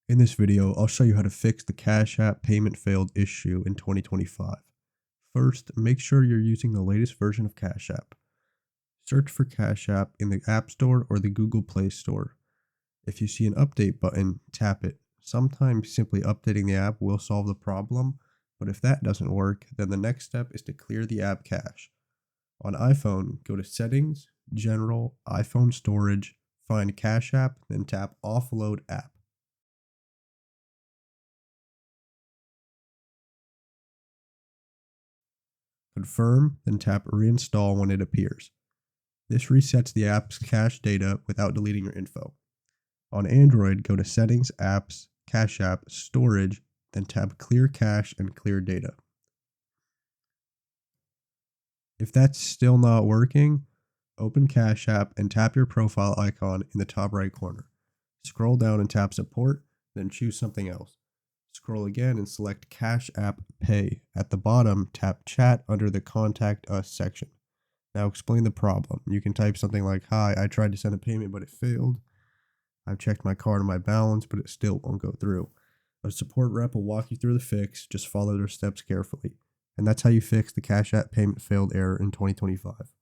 In this video, I'll show you how to fix the Cash App payment failed issue in 2025. First, make sure you're using the latest version of Cash App. Search for Cash App in the App Store or the Google Play Store. If you see an update button, tap it. Sometimes simply updating the app will solve the problem, but if that doesn't work, then the next step is to clear the app cache. On iPhone, go to Settings, General, iPhone Storage, find Cash App, then tap Offload App. Confirm, then tap Reinstall when it appears. This resets the app's cache data without deleting your info. On Android, go to Settings, Apps, Cash App, Storage, then tap Clear Cache and Clear Data. If that's still not working, open Cash App and tap your profile icon in the top right corner. Scroll down and tap Support, then choose something else. Scroll again and select Cash App Pay. At the bottom, tap Chat under the Contact Us section. Now explain the problem. You can type something like, "Hi, I tried to send a payment but it failed. I've checked my card and my balance, but it still won't go through." A support rep will walk you through the fix. Just follow their steps carefully. And that's how you fix the Cash App payment failed error in 2025.